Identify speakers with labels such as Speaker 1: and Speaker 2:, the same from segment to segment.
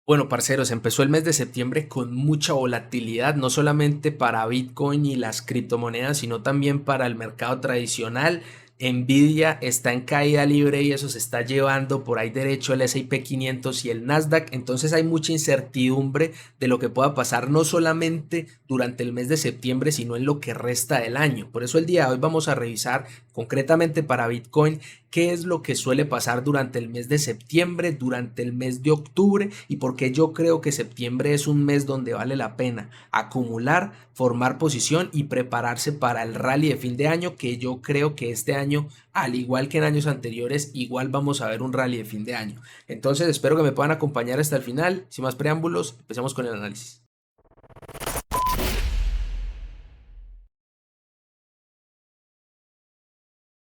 Speaker 1: Bueno, parceros, empezó el mes de septiembre con mucha volatilidad, no solamente para Bitcoin y las criptomonedas, sino también para el mercado tradicional. Nvidia está en caída libre y eso se está llevando por ahí derecho el S&P 500 y el Nasdaq. Entonces hay mucha incertidumbre de lo que pueda pasar no solamente durante el mes de septiembre, sino en lo que resta del año. Por eso el día de hoy vamos a revisar concretamente para Bitcoin qué es lo que suele pasar durante el mes de septiembre, durante el mes de octubre y por qué yo creo que septiembre es un mes donde vale la pena acumular, formar posición y prepararse para el rally de fin de año, que yo creo que este año, al igual que en años anteriores, igual vamos a ver un rally de fin de año. Entonces espero que me puedan acompañar hasta el final. Sin más preámbulos, empecemos con el análisis.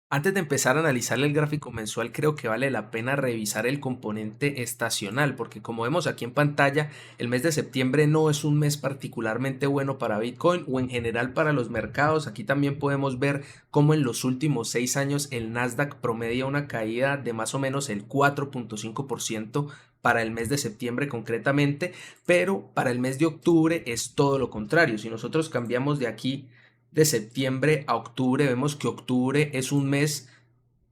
Speaker 1: Antes de empezar a analizar el gráfico mensual, creo que vale la pena revisar el componente estacional, porque como vemos aquí en pantalla, el mes de septiembre no es un mes particularmente bueno para Bitcoin o en general para los mercados. Aquí también podemos ver cómo en los últimos 6 años el Nasdaq promedia una caída de más o menos el 4.5% para el mes de septiembre concretamente, pero para el mes de octubre es todo lo contrario. Si nosotros cambiamos de aquí de septiembre a octubre, vemos que octubre es un mes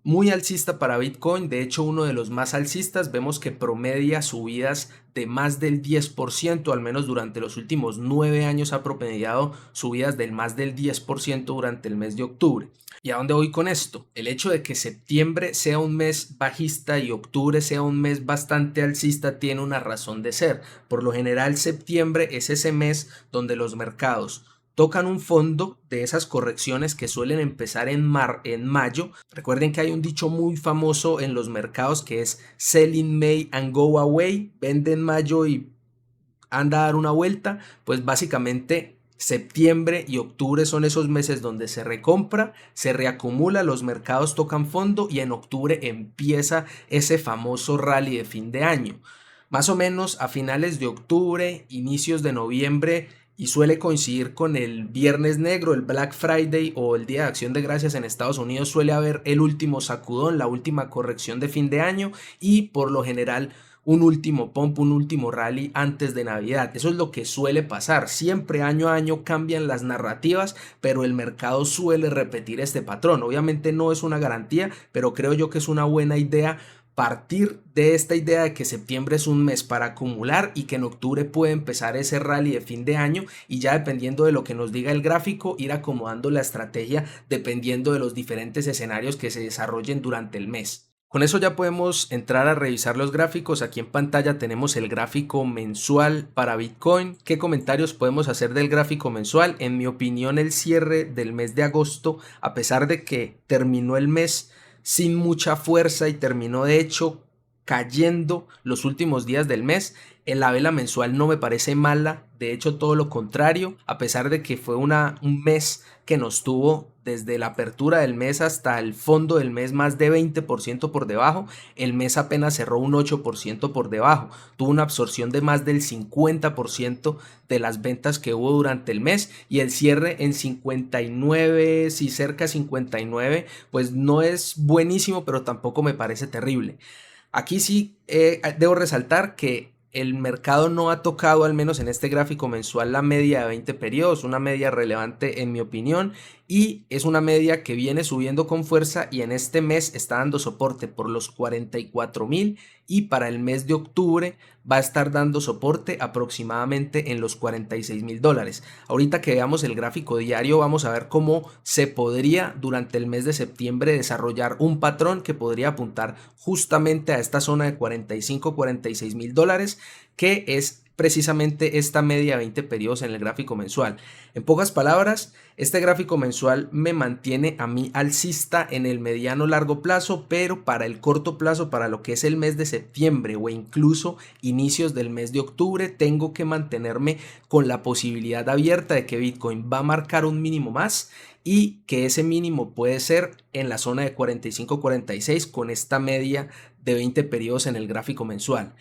Speaker 1: muy alcista para Bitcoin, de hecho uno de los más alcistas. Vemos que promedia subidas de más del 10%, al menos durante los últimos 9 años ha promediado subidas del más del 10% durante el mes de octubre. ¿Y a dónde voy con esto? El hecho de que septiembre sea un mes bajista y octubre sea un mes bastante alcista tiene una razón de ser. Por lo general, septiembre es ese mes donde los mercados tocan un fondo de esas correcciones que suelen empezar en mayo. Recuerden que hay un dicho muy famoso en los mercados que es sell in May and go away, vende en mayo y anda a dar una vuelta. Pues básicamente septiembre y octubre son esos meses donde se recompra, se reacumula, los mercados tocan fondo y en octubre empieza ese famoso rally de fin de año. Más o menos a finales de octubre, inicios de noviembre, y suele coincidir con el Viernes Negro, el Black Friday o el Día de Acción de Gracias en Estados Unidos. Suele haber el último sacudón, la última corrección de fin de año y por lo general un último pump, un último rally antes de Navidad. Eso es lo que suele pasar. Siempre año a año cambian las narrativas, pero el mercado suele repetir este patrón. Obviamente no es una garantía, pero creo yo que es una buena idea partir de esta idea de que septiembre es un mes para acumular y que en octubre puede empezar ese rally de fin de año y ya dependiendo de lo que nos diga el gráfico ir acomodando la estrategia dependiendo de los diferentes escenarios que se desarrollen durante el mes. Con eso ya podemos entrar a revisar los gráficos. Aquí en pantalla tenemos el gráfico mensual para Bitcoin. ¿Qué comentarios podemos hacer del gráfico mensual? En mi opinión, el cierre del mes de agosto, a pesar de que terminó el mes sin mucha fuerza y terminó de hecho cayendo los últimos días del mes, en la vela mensual no me parece mala, de hecho todo lo contrario, a pesar de que fue un mes que nos tuvo desde la apertura del mes hasta el fondo del mes más de 20% por debajo, el mes apenas cerró un 8% por debajo, tuvo una absorción de más del 50% de las ventas que hubo durante el mes y el cierre en 59, si cerca de 59, pues no es buenísimo, pero tampoco me parece terrible. Aquí sí debo resaltar que el mercado no ha tocado, al menos en este gráfico mensual, la media de 20 periodos, una media relevante en mi opinión, y es una media que viene subiendo con fuerza y en este mes está dando soporte por los 44.000 y para el mes de octubre va a estar dando soporte aproximadamente en los $46.000. Ahorita que veamos el gráfico diario vamos a ver cómo se podría durante el mes de septiembre desarrollar un patrón que podría apuntar justamente a esta zona de 45-46.000 dólares, que es precisamente esta media 20 periodos en el gráfico mensual. En pocas palabras, este gráfico mensual me mantiene a mí alcista en el mediano largo plazo, pero para el corto plazo, para lo que es el mes de septiembre o incluso inicios del mes de octubre, tengo que mantenerme con la posibilidad abierta de que Bitcoin va a marcar un mínimo más y que ese mínimo puede ser en la zona de 45-46 con esta media de 20 periodos en el gráfico mensual.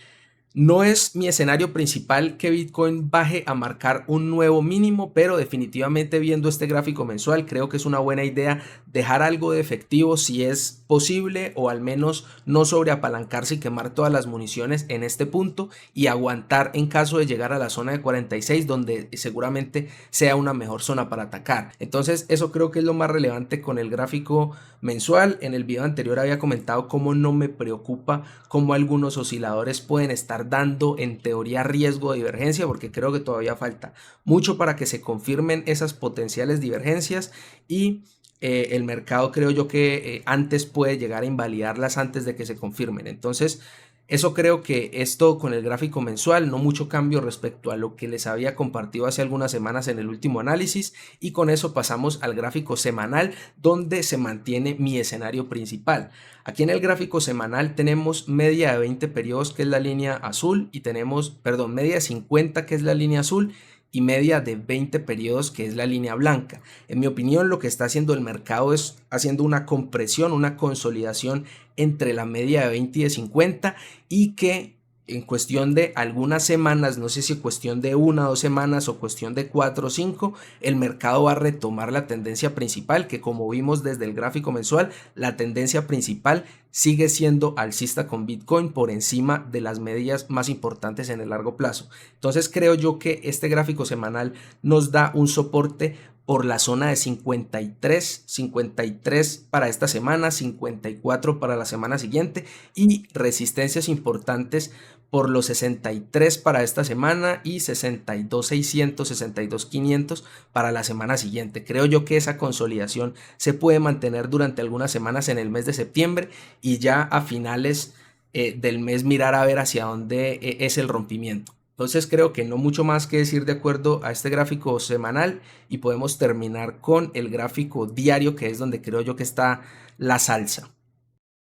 Speaker 1: No es mi escenario principal que Bitcoin baje a marcar un nuevo mínimo, pero definitivamente viendo este gráfico mensual creo que es una buena idea dejar algo de efectivo si es posible, o al menos no sobreapalancarse y quemar todas las municiones en este punto y aguantar en caso de llegar a la zona de 46, donde seguramente sea una mejor zona para atacar. Entonces eso creo que es lo más relevante con el gráfico mensual. En el video anterior había comentado cómo no me preocupa cómo algunos osciladores pueden estar dando en teoría riesgo de divergencia, porque creo que todavía falta mucho para que se confirmen esas potenciales divergencias, y el mercado creo yo que antes puede llegar a invalidarlas antes de que se confirmen. Entonces eso creo que es todo con el gráfico mensual, no mucho cambio respecto a lo que les había compartido hace algunas semanas en el último análisis, y con eso pasamos al gráfico semanal, donde se mantiene mi escenario principal. Aquí en el gráfico semanal tenemos media de 20 periodos, que es la línea azul, y tenemos, perdón, media de 50, que es la línea azul, y media de 20 periodos, que es la línea blanca. En mi opinión, lo que está haciendo el mercado es haciendo una compresión, una consolidación entre la media de 20 y de 50, y que en cuestión de algunas semanas, no sé si cuestión de 1 o 2 semanas o cuestión de 4 o 5, el mercado va a retomar la tendencia principal, que como vimos desde el gráfico mensual, la tendencia principal sigue siendo alcista con Bitcoin por encima de las medias más importantes en el largo plazo. Entonces creo yo que este gráfico semanal nos da un soporte por la zona de 53 para esta semana, 54 para la semana siguiente, y resistencias importantes por los 63 para esta semana y 62.600, 62.500 para la semana siguiente. Creo yo que esa consolidación se puede mantener durante algunas semanas en el mes de septiembre, y ya a finales del mes mirar a ver hacia dónde es el rompimiento. Entonces creo que no mucho más que decir de acuerdo a este gráfico semanal, y podemos terminar con el gráfico diario, que es donde creo yo que está la salsa.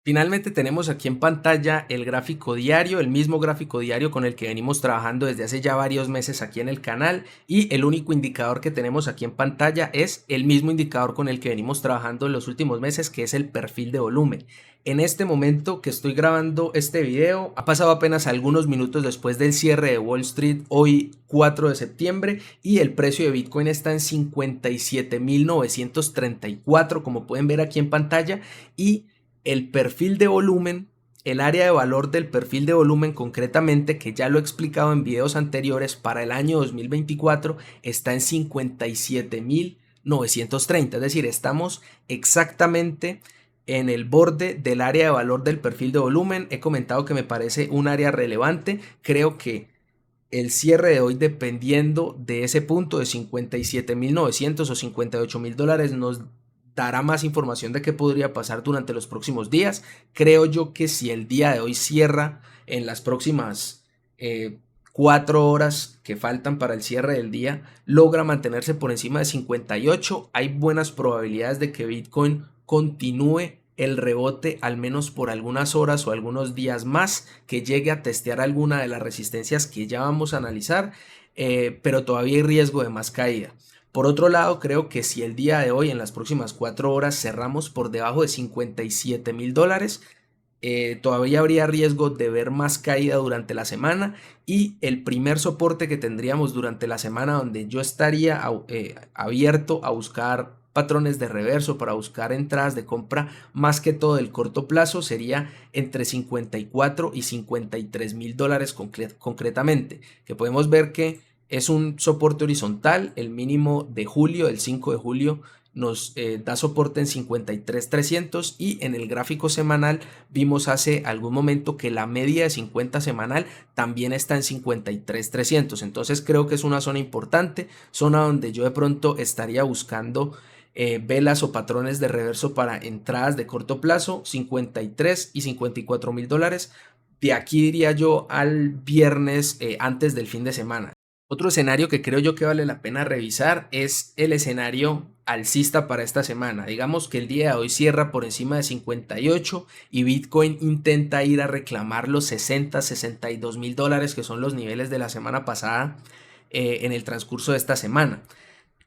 Speaker 1: Finalmente tenemos aquí en pantalla el gráfico diario, el mismo gráfico diario con el que venimos trabajando desde hace ya varios meses aquí en el canal, y el único indicador que tenemos aquí en pantalla es el mismo indicador con el que venimos trabajando en los últimos meses, que es el perfil de volumen. En este momento que estoy grabando este video, ha pasado apenas algunos minutos después del cierre de Wall Street, hoy 4 de septiembre, y el precio de Bitcoin está en 57.934, como pueden ver aquí en pantalla, y el perfil de volumen, el área de valor del perfil de volumen concretamente, que ya lo he explicado en videos anteriores, para el año 2024 está en 57.930, es decir, estamos exactamente en el borde del área de valor del perfil de volumen. He comentado que me parece un área relevante. Creo que el cierre de hoy, dependiendo de ese punto de 57.900 o $58.000, nos dará más información de qué podría pasar durante los próximos días. Creo yo que si el día de hoy cierra en las próximas 4 horas que faltan para el cierre del día, logra mantenerse por encima de 58, hay buenas probabilidades de que Bitcoin continúe el rebote al menos por algunas horas o algunos días más, que llegue a testear alguna de las resistencias que ya vamos a analizar, pero todavía hay riesgo de más caída. Por otro lado, creo que si el día de hoy, en las próximas 4 horas, cerramos por debajo de $57.000, todavía habría riesgo de ver más caída durante la semana, y el primer soporte que tendríamos durante la semana, donde yo estaría abierto a buscar patrones de reverso para buscar entradas de compra más que todo del corto plazo, sería entre 54 y $53.000 concretamente, que podemos ver que es un soporte horizontal. El mínimo de julio, el 5 de julio, nos da soporte en 53.300, y en el gráfico semanal vimos hace algún momento que la media de 50 semanal también está en 53.300. Entonces creo que es una zona importante, zona donde yo de pronto estaría buscando velas o patrones de reverso para entradas de corto plazo, 53 y $54.000. De aquí diría yo al viernes, antes del fin de semana. Otro escenario que creo yo que vale la pena revisar es el escenario alcista para esta semana. Digamos que el día de hoy cierra por encima de 58 y Bitcoin intenta ir a reclamar los 60, $62.000, que son los niveles de la semana pasada, en el transcurso de esta semana.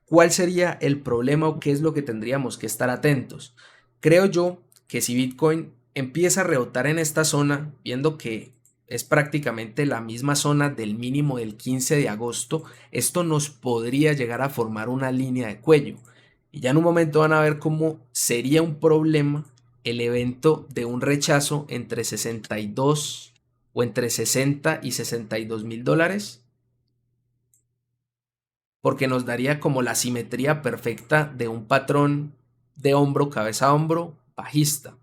Speaker 1: ¿Cuál sería el problema o qué es lo que tendríamos que estar atentos? Creo yo que si Bitcoin empieza a rebotar en esta zona, viendo que es prácticamente la misma zona del mínimo del 15 de agosto, esto nos podría llegar a formar una línea de cuello. Y ya en un momento van a ver cómo sería un problema el evento de un rechazo entre 62 o entre 60 y 62 mil dólares, porque nos daría como la simetría perfecta de un patrón de hombro, cabeza a hombro, bajista.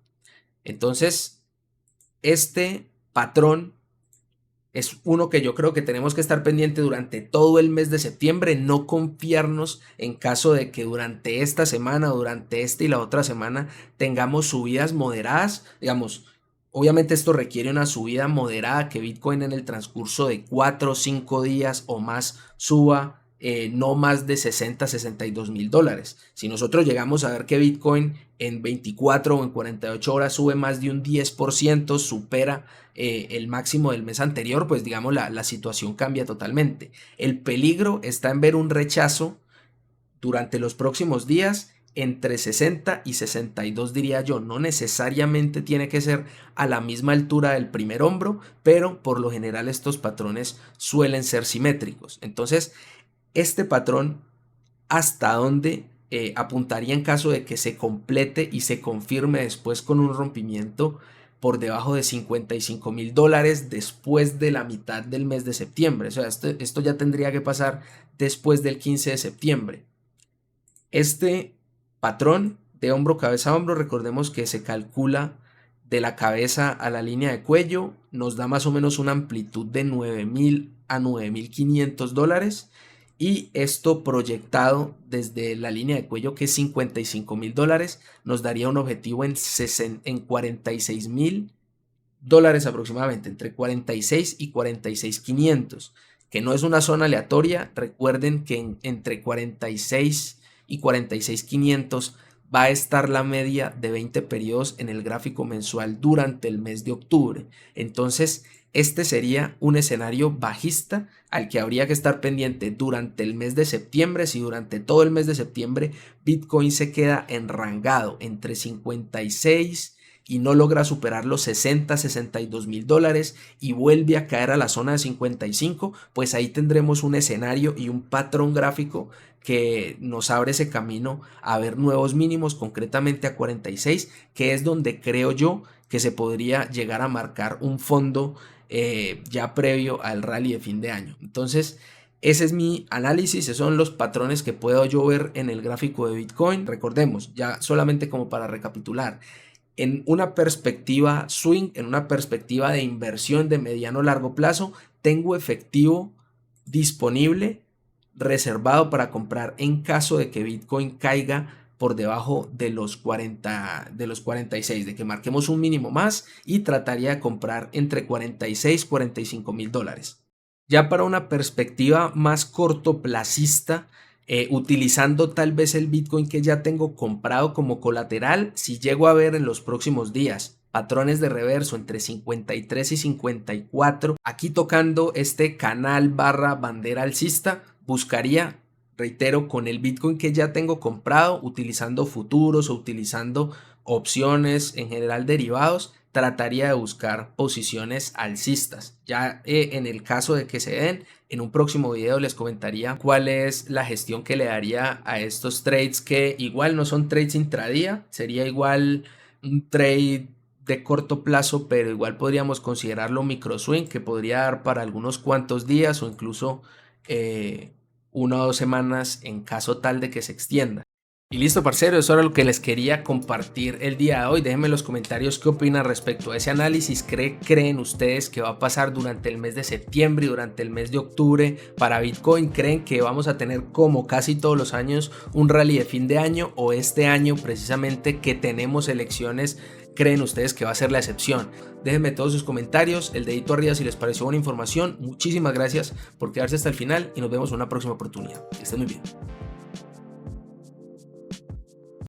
Speaker 1: Entonces, este patrón es uno que yo creo que tenemos que estar pendiente durante todo el mes de septiembre, no confiarnos en caso de que durante esta semana, durante esta y la otra semana tengamos subidas moderadas, digamos. Obviamente esto requiere una subida moderada, que Bitcoin en el transcurso de 4 o 5 días o más suba no más de 62 mil dólares. Si nosotros llegamos a ver que Bitcoin en 24 o en 48 horas sube más de un 10%, supera el máximo del mes anterior, pues digamos la situación cambia totalmente. El peligro está en ver un rechazo durante los próximos días entre 60 y 62, diría yo. No necesariamente tiene que ser a la misma altura del primer hombro, pero por lo general estos patrones suelen ser simétricos. Entonces, este patrón, ¿hasta dónde apuntaría en caso de que se complete y se confirme después con un rompimiento por debajo de 55 mil dólares después de la mitad del mes de septiembre? O sea, esto ya tendría que pasar después del 15 de septiembre. Este patrón de hombro, cabeza a hombro, recordemos que se calcula de la cabeza a la línea de cuello, nos da más o menos una amplitud de 9.000 a 9.500 dólares. Y esto proyectado desde la línea de cuello, que es 55 mil dólares, nos daría un objetivo en 46 mil dólares aproximadamente, entre 46 y 46.500, que no es una zona aleatoria. Recuerden que entre 46 y 46.500 va a estar la media de 20 periodos en el gráfico mensual durante el mes de octubre. Entonces, este sería un escenario bajista al que habría que estar pendiente durante el mes de septiembre. Si durante todo el mes de septiembre Bitcoin se queda enrangado entre 56 y no logra superar los 62 mil dólares y vuelve a caer a la zona de 55, pues ahí tendremos un escenario y un patrón gráfico que nos abre ese camino a ver nuevos mínimos, concretamente a 46, que es donde creo yo que se podría llegar a marcar un fondo ya previo al rally de fin de año. Entonces, ese es mi análisis, esos son los patrones que puedo yo ver en el gráfico de Bitcoin. Recordemos, ya solamente como para recapitular, en una perspectiva swing, en una perspectiva de inversión de mediano a largo plazo, tengo efectivo disponible, reservado para comprar en caso de que Bitcoin caiga por debajo de los 46, de que marquemos un mínimo más, y trataría de comprar entre 46 y 45 mil dólares. Ya para una perspectiva más cortoplacista, utilizando tal vez el Bitcoin que ya tengo comprado como colateral, si llego a ver en los próximos días patrones de reverso entre 53 y 54, aquí tocando este canal barra bandera alcista, buscaría, reitero, con el Bitcoin que ya tengo comprado, utilizando futuros o utilizando opciones, en general derivados, trataría de buscar posiciones alcistas. Ya en el caso de que se den, en un próximo video les comentaría cuál es la gestión que le daría a estos trades, que igual no son trades intradía, sería igual un trade de corto plazo, pero igual podríamos considerarlo micro swing, que podría dar para algunos cuantos días o incluso 1 o 2 semanas en caso tal de que se extienda. Y listo, parcero, eso era lo que les quería compartir el día de hoy. Déjenme en los comentarios qué opinan respecto a ese análisis. ¿Creen ustedes que va a pasar durante el mes de septiembre y durante el mes de octubre para Bitcoin? ¿Creen que vamos a tener, como casi todos los años, un rally de fin de año, o este año precisamente que tenemos elecciones creen ustedes que va a ser la excepción? Déjenme todos sus comentarios, el dedito arriba si les pareció buena información. Muchísimas gracias por quedarse hasta el final y nos vemos en una próxima oportunidad. Que estén muy bien.